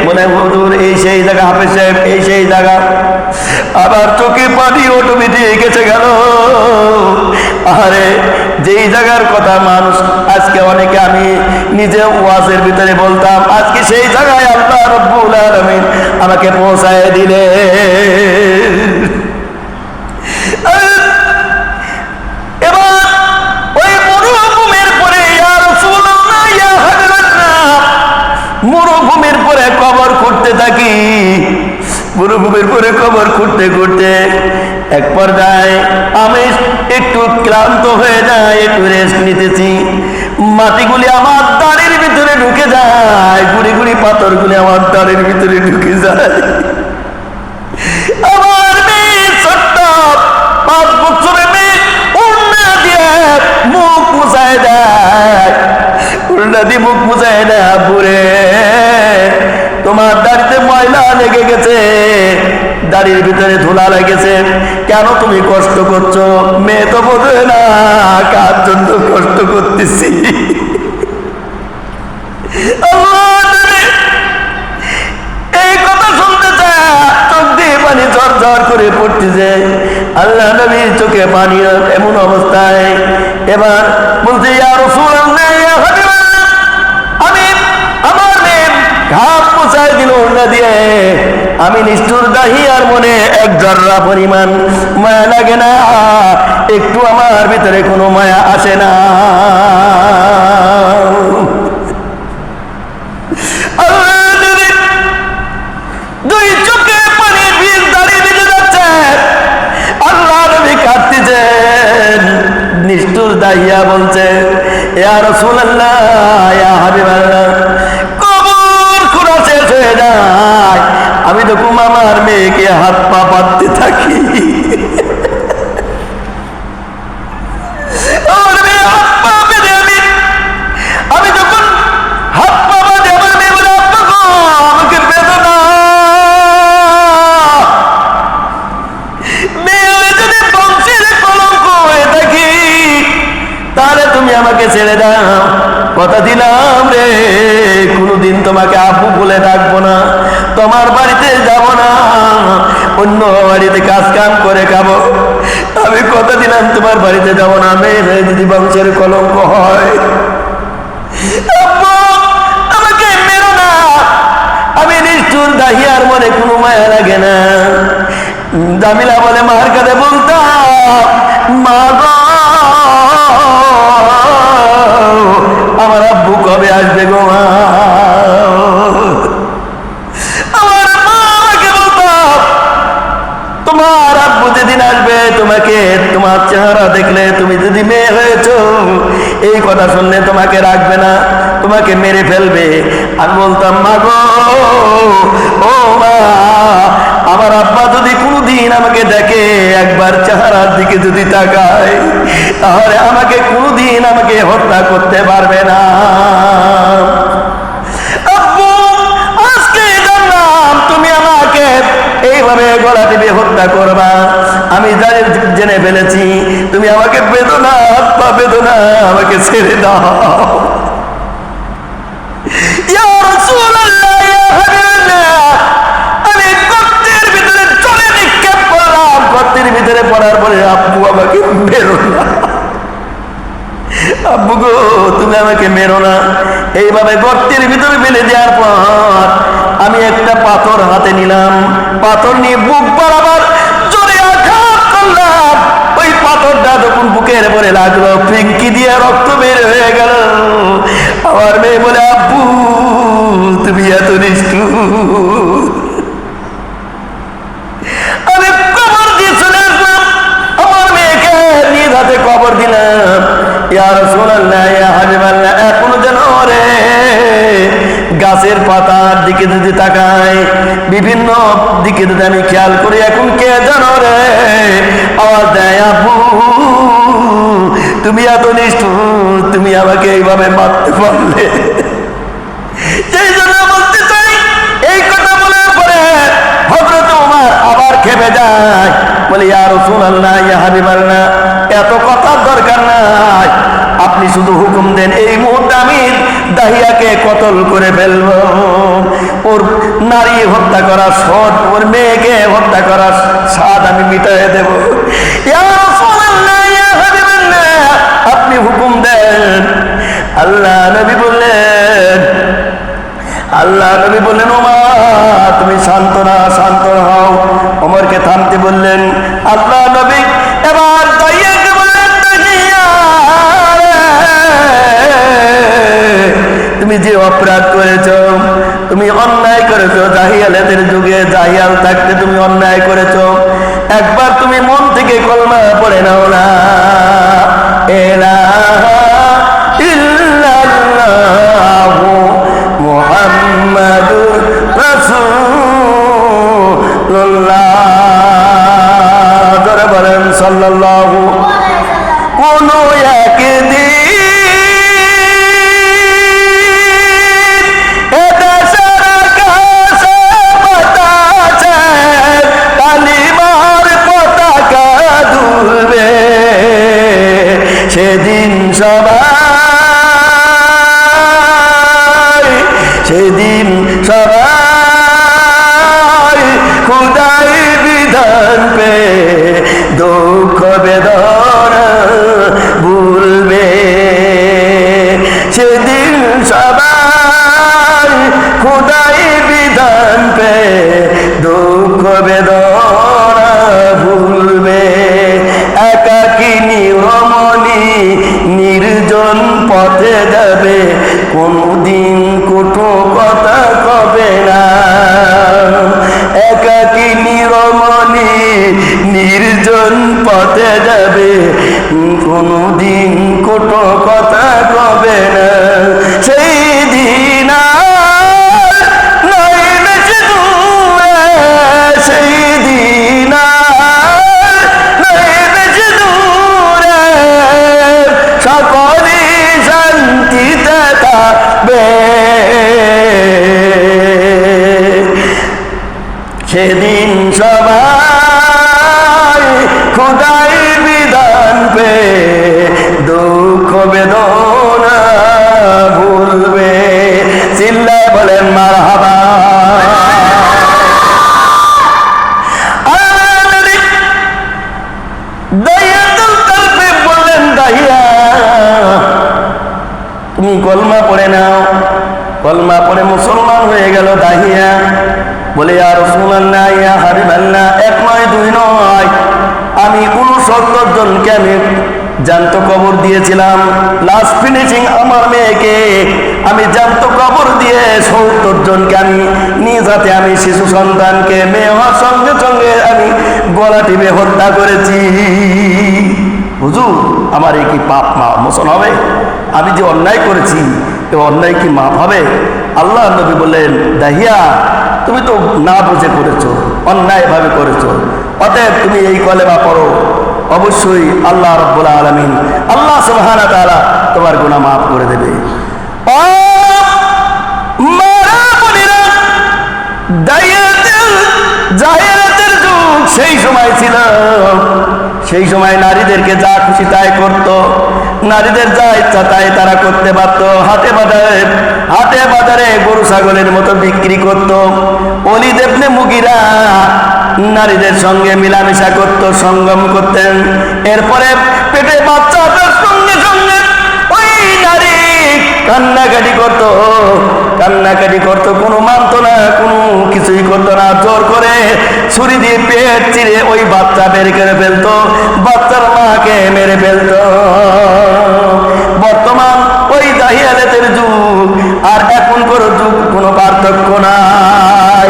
মনে হুজুর এই সেই জায়গা, হাফেজ সাহেব এই সেই জায়গা। আবার চোখে পানি অটোমেটিক গেছে গেল। আরে যেই জায়গার কথা মানুষ আজকে অনেকে, আমি নিজে ওয়াজের ভিতরে বলতাম, আজকে সেই জায়গায় আল্লাহ রাব্বুল আলামিন আমাকে পৌঁছায় দিলে। এবার ওই মরুভূমির পরে, ইয়া রাসূলুল্লাহ, ইয়া হাবিবাল্লাহ, মরুভূমির পরে কবর খুঁড়তে থাকি। মরুভূমির পরে কবর খুঁড়তে খুঁড়তে এক পর্যায়ে আমি একটু ক্লান্ত হয়ে যায়, একটু রেস্ট নিতেছি। মাটিগুলি আমার দাড়ির ভিতরে ঢুকে যায়, গুড়ি গুড়ি পাথরগুলি আমার দাড়ির ভিতরে ঢুকে যায়। আমার মেয়ে ছোট্ট 5 বছরের মেয়ে উড়না দিয়ে মুখ মুছায় দেয়, উড়না দিয়ে মুখ মুছায় দেয়, বুড়ে তোমার দাড়িতে ময়লা লেগে গেছে, দাড়ির ভিতরে ধুলা লেগেছে, কেন তুমি কষ্ট করছো? মেয়ে তো বোঝে না কার জন্য কষ্ট করতেছি। এই কথা শুনতে চায়, চোখ দিয়ে পানি ঝরঝর করে পড়তেছে। আল্লাহ নবীর চোখে পানি এমন অবস্থায় এবার বলছে, ইয়া রাসূলুল্লাহ, ইয়া হাবিবাল্লাহ, আমি আমার মেয়ে ঘাপ পোছায় দিল ওড়না দিয়ে। আমি নিষ্ঠুর দাহি, আর মনে এক জর্রা পরিমাণ মায়া লাগে না, একটু আমার ভিতরে কোনো মায়া আসে না। দুই চোখে পানি বীজ দাঁড়িয়ে দিতে যাচ্ছে, আল্লাহ নবী কাঁদতেছেন। নিষ্ঠুর দাহিয়া বলছে, ইয়া রাসূলুল্লাহ, ইয়া হাবিবাল্লাহ, কবর খোঁড়া শেষ হয়ে যায়, আমি তো আমার মেয়েকে হাত পা বাঁধতে থাকি। আমি যখন হাত পা বাঁধে, আমার মেয়ে বলে, আব্বা গো আমাকে বেঁধো না। মেয়ে যদি বংশের কলঙ্ক হয়ে থাকি, তাহলে তুমি আমাকে ছেড়ে দাও, কথা দিলাম রে, কোনোদিন তোমাকে আপু বলে ডাকবো না, তোমার বাড়িতে যাব না, অন্য বাড়িতে কাজ কাম করে খাবো। আমি কথা দিলাম তোমার বাড়িতে যাব না, মেয়ে যদি বংশের কলঙ্ক হয়। আমাকে মেরো না। আমি নিষ্ঠুর দাহিয়ার মনে কোনো মায়া লাগে না। জামিলা বলে, মার কাছে বলতাম, মা গো আমার আব্বু কবে আসবে গো মা? আমার মা আমাকে বলতাম, তোমার আব্বু যেদিন আসবে, তোমাকে তোমার চেহারা দেখলে, তুমি যদি মেয়ে হয়েছো, এই কথা শুনলে তোমাকে রাখবে না, তোমাকে মেরে ফেলবে। আমি বলতাম, মা গো, ও মা, আমার আব্বা যদি কোনোদিন আমাকে দেখে, একবার চেহারার দিকে দিকে যদি তাকাই তাহলে আমাকে কোনোদিন আমাকে হত্যা করতে পারবে না। আব্বু আজকে জানলাম তুমি আমাকে এইভাবে গলা টিপে হত্যা করবা, আমি জেনে ফেলেছি তুমি আমাকে বেদনা বা বেদনা আমাকে ছেড়ে দাও। ইয়া রাসূলুল্লাহ, ইয়া হাবিবাল্লাহ, আমি গর্তের ভিতরে চলে নিক্ষেপ করলাম। গর্তের ভিতরে পড়ার পরে আব্বু আমাকে মেরো না, আব্বু গো তুমি আমাকে মেরো না। এইভাবে গর্তের ভিতরে ফেলে দেওয়ার পর আমি একটা পাথর হাতে নিলাম, পাথর নিয়ে বুক বরাবর জোরে আঘাত করলাম। ওই পাথরটা যখন বুকের পরে লাগলো ফিঙ্কি দিয়ে রক্ত বের হয়ে গেল। আমার মেয়ে বলে আব্বু তুমি এত নিষ্ঠুর। আমি কবর দিয়ে চলে আসলাম, আমার মেয়েকে নিজ হাতে কবর দিলাম। ইয়া রাসূলুল্লাহ, ইয়া হাবিবাল্লাহ, এখনো যেন রে গাছের পাতার দিকে যদি তাকায়, বিভিন্ন দিকে যদি আমি খেয়াল করি, এখন কে জানো রে আওয়াজ দেয় আব্বু তুমি এত নিষ্ঠুর, তুমি আমাকে এইভাবে মারতে পারলে। সেই জন্য বলতে চাই, এই কথা বলার পরে হযরত ওমর আবার খেপে যায়, বলে ইয়া রাসূলুল্লাহ, ইয়া হাবিবাল্লাহ, এত কথার দরকার নাই, আপনি শুধু হুকুম দেন, এই মুহূর্তে আমি দাহিয়াকে কতল করে ফেলব, ওর নারী হত্যা করা শট, ওর মেয়েকে হত্যা করার স্বাদ আমি মিটাই দেব। ইয়া রাসূলুল্লাহ, ইয়া হাবিবাল্লাহ, আপনি হুকুম দেন। আল্লাহ নবী বললেন ওমর তুমি শান্ত হও। ওমরকে থামতে বললেন। আল্লাহ নবী এবার দাহিয়াকে বললেন, দাহিয়া তুমি যে অপরাধ করেছ, তুমি অন্যায় করেছো, জাহিয়ালের যুগে জাহিয়াল থাকতে তুমি অন্যায় করেছো, একবার তুমি মন থেকে কলমা পড়ে নাও না, ইলাহা ইল্লাল্লাহু মুহাম্মাদুর রাসূলুল্লাহ, জোরে বলেন সাল্লাল্লাহু। কোন একদিন এদেশের আকাশে বাতাসে কালিমার পতাকা দুলবে, সেদিন সবাই খোদাই বিধান পে দুঃখ বেদনা ভুলবে, সেদিন সবাই খোদাই বিধান পে দুঃখ বেদনা ভুলবে। একাকিনী রমণী নির্জন পথে যাবে, কোনদিন কটু কথা কবে না। একাকিনী রমণী নির্জন পথে যাবে, কোনদিন কটু কথা কবে না। সেই দিন আর নাই বেশি দূরে, সেই দিন আর নাই বেশি দূরে, সকলে শান্তিতে থাকবে, সেদিন সবাই খোদাই বিধান পে দুঃখ বেদনা ভুলবে। চিল্লায় বলেন মারহাবা। দাহিয়াতুল কালবে বললেন, দাহিয়া তুমি কলমা পড়ে নাও। কলমা পড়ে মুসলমান হয়ে গেল দাহিয়া। বলে ইয়া রাসূলুল্লাহ, ইয়া হাবিবাল্লাহ, এক নয় দুই নয়, আমি 69 জনকে আমি জ্যান্ত কবর দিয়েছিলাম। লাস্ট ফিনিশিং আমার মেয়েকে আমি জ্যান্ত কবর দিয়ে 70 জনকে আমি নিজ হাতে, আমি শিশু সন্তানকে মেয়ে হওয়ার সঙ্গে সঙ্গে আমি গলা টিপে হত্যা করেছি। হুজুর আমার এই কি পাপ মোচন হবে? আমি যে অন্যায় করেছি এ অন্যায় কি মাপ হবে? আল্লাহ নবী বললেন, দাহিয়া তুমি তো না বুঝে করেছো, অন্যায়ভাবে করেছো, অতএব তুমি এই কলেমা পড়ো, অবশ্যই আল্লাহ রাব্বুল আলামিন, আল্লাহ সুবহানাহু ওয়া তাআলা তোমার গুনাহ মাফ করে দেবে। জাহেলিয়াতের যুগ সেই সময় ছিল, সেই সময় নারীদেরকে যা খুশি তাই করত, নারীদের যা ইচ্ছা তাই তারা করতে পারত। হাটে বাজারে গরু ছাগলের মতো বিক্রি করত। ওলীদ ইবনে মুগীরা নারীদের সঙ্গে মিলামেশা করত, সঙ্গম করতেন। এরপরে পেটে বাচ্চা আসার সঙ্গে সঙ্গে ওই নারী কান্নাকাটি করতো, কোনো মানত না, কোনো কিছুই করতো না। জোর করে ছুরি দিয়ে পেট চিরে ওই বাচ্চা বের করে ফেলতো, বাচ্চার মাকে মেরে ফেলতো। বর্তমান ওই জাহিলিয়াতের যুগ আর এখনকার যুগ কোনো পার্থক্য নাই।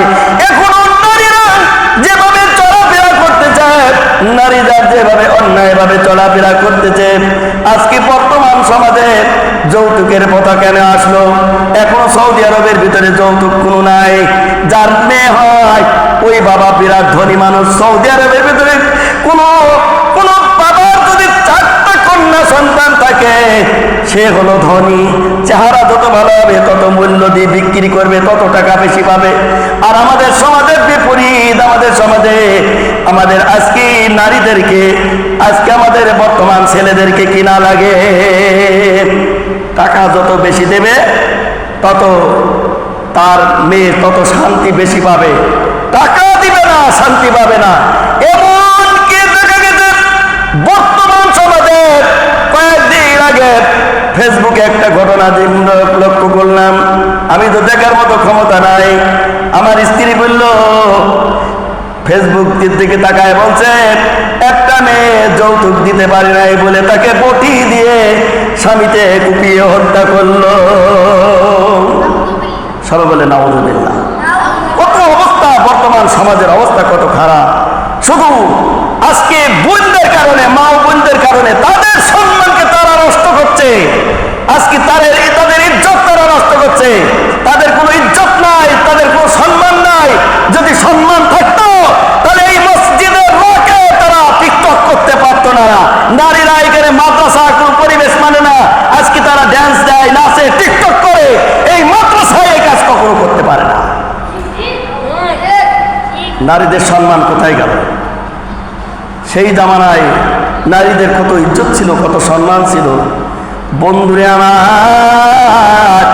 এখন নারীরা যেভাবে চলাফেরা করতে চায়, নারীরা যেভাবে অন্যায়ভাবে চলাফেরা করতেছে, আজকে বর্তমান সমাজে যৌতুকের কথা কেন আসলো? এখনো সৌদি আরবের ভিতরে যৌতুক কোনো নাই। যার মেয়ে হয় ওই বাবা বিরাট ধনী মানুষ। সৌদি আরবের ভিতরে কোনো বাবার যদি 4টা কন্যা সন্তান থাকে, সে হলো ধনী। চেহারা যত ভালো হবে তত মূল্য দিয়ে বিক্রি করবে, তত টাকা বেশি পাবে। আর আমাদের সমাজের বিপরীত, আমাদের সমাজে আমাদের আজকে নারীদেরকে, আজকে আমাদের বর্তমান ছেলেদেরকে কিনা লাগে, টাকা যত বেশি দেবে তত তার মেয়ে তত শান্তি বেশি পাবে। টাকা দিবে না, শান্তি পাবে না। এমনকি দেখা গেছে বর্তমান সমাজে কয়েকদিন আগে ফেসবুকে একটা ঘটনা লক্ষ্য করলাম। আমি তো দেখার মতো ক্ষমতা নাই। আমার স্ত্রী বলল, ফেসবুক দিকে তাকায় বলছে, একটা মেয়ে যৌতুক দিতে পারে নাই বলে তাকে বটি দিয়ে স্বামীতে কুপিয়ে হত্যা করলো। সবাই বলে নাউযুবিল্লাহ। কত অবস্থা, বর্তমান সমাজের অবস্থা কত খারাপ। শুধু আজকে বোনদের কারণে, মা ও বোনদের কারণে তাদের সম্মানকে তারা নষ্ট করছে। আজকে তাদের ইজ্জত তারা নষ্ট করছে। তাদের কোনো ইজ্জত নাই, তাদের কোনো সম্মান নাই। যদি সম্মান থাকতো তাহলে এই মসজিদের লোকে তারা টিকটক করতে পারতো না। নারীরা এখানে মাদ্রাসা কোনো পরিবেশ মানে না, আজকে তারা ড্যান্স দেয়, নাচে, টিকটক করে। এই মাদ্রাসায় এই কাজ কখনো করতে পারে না। নারীদের সম্মান কোথায় গেল? সেই জামানায় নারীদের কত ইজ্জত ছিল, কত সম্মান ছিল। বন্ধুরে আমার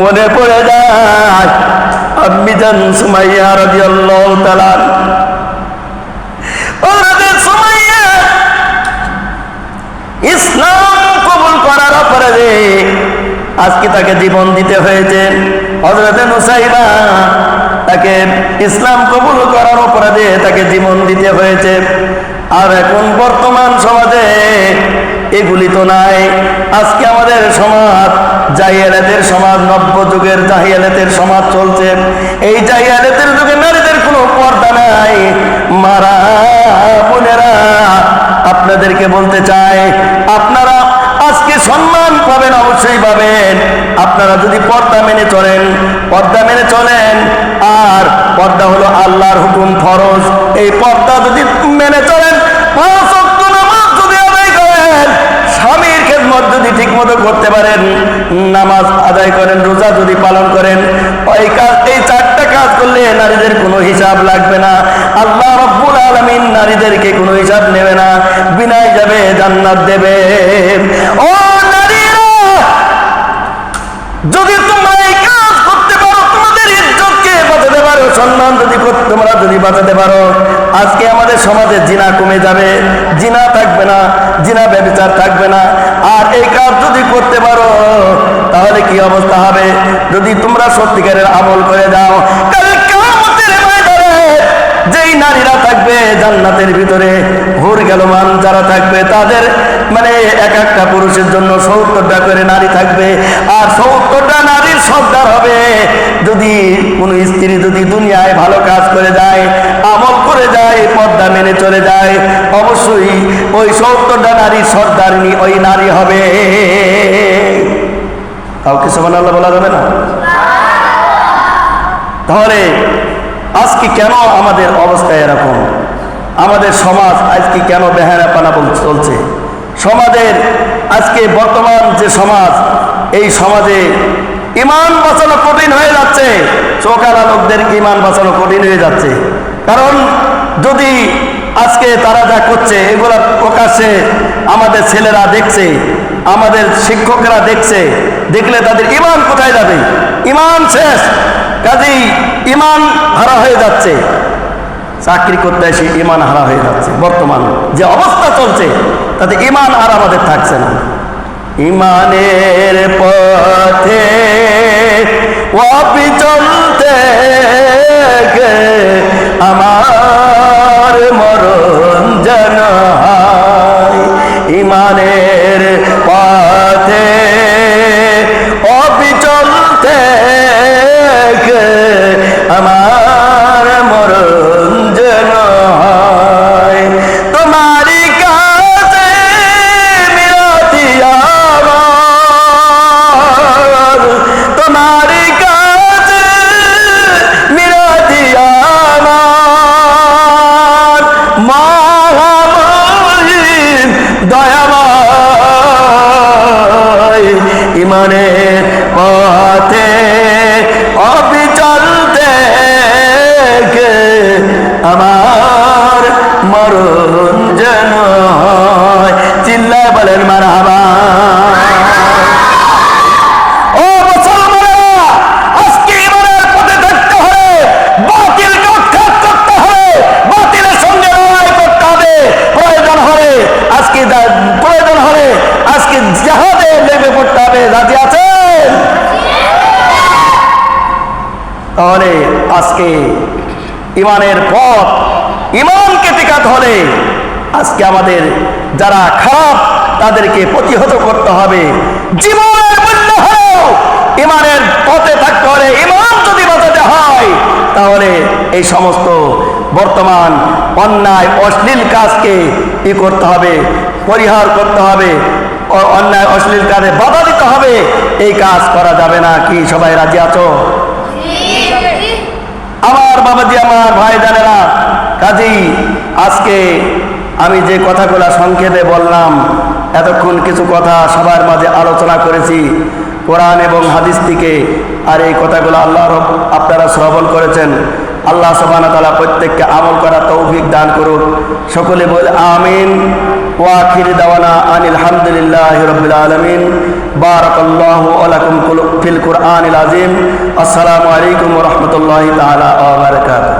মনে পড়ে যায় আম্মি জান সুমাইয়া রাদিয়াল্লাহু তাআলা। সুমাইয়া ইসলাম কবুল করার অপরাধে আজকে তাকে জীবন দিতে হয়েছে। হযরত নুসাইবা তাকে ইসলাম কবুল করার অপরাধে তাকে জীবন দিতে হয়েছে। আর এখন বর্তমান সমাজে এগুলি তো নাই। আজকে আমাদের সমাজ জাহিলিয়াতের সমাজ, নব্য যুগের জাহিলিয়াতের সমাজ চলছে। এই জাহিলিয়াতের যুগে নারীদের কোনো পর্দা নাই। মারা বোনেরা, আপনাদেরকে বলতে চাই, আপনারা আজকে সম্মান পাবেন, অবশ্যই পাবেন, আপনারা যদি পর্দা মেনে চলেন। পর্দা মেনে চলেন, আর পর্দা হলো আল্লাহর হুকুম, ফরজ। এই পর্দা যদি মেনে চলেন, 5 ওয়াক্ত নামাজ যদি আদায় করেন, স্বামীর খেদমত যদি ঠিক মতো করতে পারেন, নামাজ আদায় করেন, রোজা যদি পালন করেন, এই 4টা কাজ করলে নারীদের কোনো হিসাব লাগবে না। আল্লাহ রাব্বুল আলামিন নারীদেরকে কোনো হিসাব নেবে না, বিনায় যাবে, জান্নাত দেবে। ও নারীরা, যদি তোমরা এই কাজ করতে পারো, তোমাদের ইজ্জতকে বাঁচাতে পারো, সম্মান যদি তোমরা যদি বাঁচাতে পারো, আজকে আমাদের সমাজে জিনা কমে যাবে, জিনা থাকবে না, জিনা ব্যভিচার থাকবে না। আর এই কাজ যদি করতে পারো তাহলে কি অবস্থা হবে? যদি তোমরা সত্যিকারের আমল করে যাও, কাল কিয়ামতের ময়দানে যেই নারীরা থাকবে জান্নাতের ভিতরে, হুর গেলমান যারা থাকবে, তাদের মানে এক একটা পুরুষের জন্য 70টা করে নারী থাকবে। আর 70টা নারীর সর্দার হবে। যদি কোনো স্ত্রী যদি দুনিয়ায় ভালো কাজ করে যায়, আমল করে যায়, পর্দা মেনে চলে যায়, অবশ্যই ওই 70টা নারীর সর্দারিনী ওই নারী হবে। কাউকে সুবহানাল্লাহ বলা যাবে না? তাহলে আজকে কেন আমাদের অবস্থা এরকম? আমাদের সমাজ আজকে কেন বেহায়াপনা চলছে। সমাজের আজকে বর্তমান যে সমাজ, এই সমাজে ইমান বাঁচানো কঠিন হয়ে যাচ্ছে। চোখারা লোকদের ইমান বাঁচানো কঠিন হয়ে যাচ্ছে। কারণ যদি আজকে তারা যা করছে এগুলা প্রকাশ্যে আমাদের ছেলেরা দেখছে, আমাদের শিক্ষকরা দেখছে, দেখলে তাদের ইমান কোথায় যাবে? ইমান শেষ, কাজেই ইমান হারা হয়ে যাচ্ছে। চাকরি করতে এসে ইমান হারা হয়ে যাচ্ছে। বর্তমান যে অবস্থা চলছে তাতে ইমান আর আমাদের থাকছে না। ইমানের পথে অবিচল থেকে আমার মরণ যেন হয়। ইমানের পথে অবিচল থেকে আমার মরণ যেন হয়। তোমারই কাছে মিনতি আমার, তোমারই কাছে মিনতি আমার, মহামহিম দয়াময়। ইমানের পথে অবিচল থেকে আমার মরণ যেন হয়। চিল্লায় বলেন মারহাবা। ও মুসলমানেরা, আজকে ইমানের পথে থাকতে হবে, বাতিলকে উৎখাত করতে হবে, বাতিলের সঙ্গে লড়াই করতে হবে। প্রয়োজন হলে আজকে জিহাদে নেমে পড়তে হবে। রাজি আছেন? তাহলে আজকে ইমানের পথ, ইমানকে টিকাতে হলে আজকে আমাদের যারা খারাপ তাদেরকে প্রতিহত করতে হবে। জীবনের মূল্য হলেও ইমানের পথে থাকতে হলে, ইমান যদি বাঁচাতে হয় তাহলে এই সমস্ত বর্তমান অন্যায় অশ্লীল কাজকে কি করতে হবে? পরিহার করতে হবে। অন্যায় অশ্লীল কাজে বাধা দিতে হবে। এই কাজ করা যাবে না। কি সবাই রাজি আছো? আমার বাবাজি, আমার ভাই জানেরা, কাজেই আজকে আমি যে কথাগুলো সংক্ষেপে বললাম, এতক্ষণ কিছু কথা সবার মাঝে আলোচনা করেছি কোরআন এবং হাদিস থেকে। আর এই কথাগুলো আপনারা শ্রবণ করেছেন। আল্লাহ সুবহানাহু ওয়া তাআলা প্রত্যেককে আমল করার তৌফিক দান করুক। সকলে বলে আমিন। ওয়া আখিরু দাওয়ানা আনিল হামদুলিল্লাহি রাব্বিল আলামিন। বারাকাল্লাহু লাকুম ফিল কুরআনিল আযীম। আসসালামু আলাইকুম ওয়া রাহমাতুল্লাহি তাআলা ওয়া বারাকাতুহু।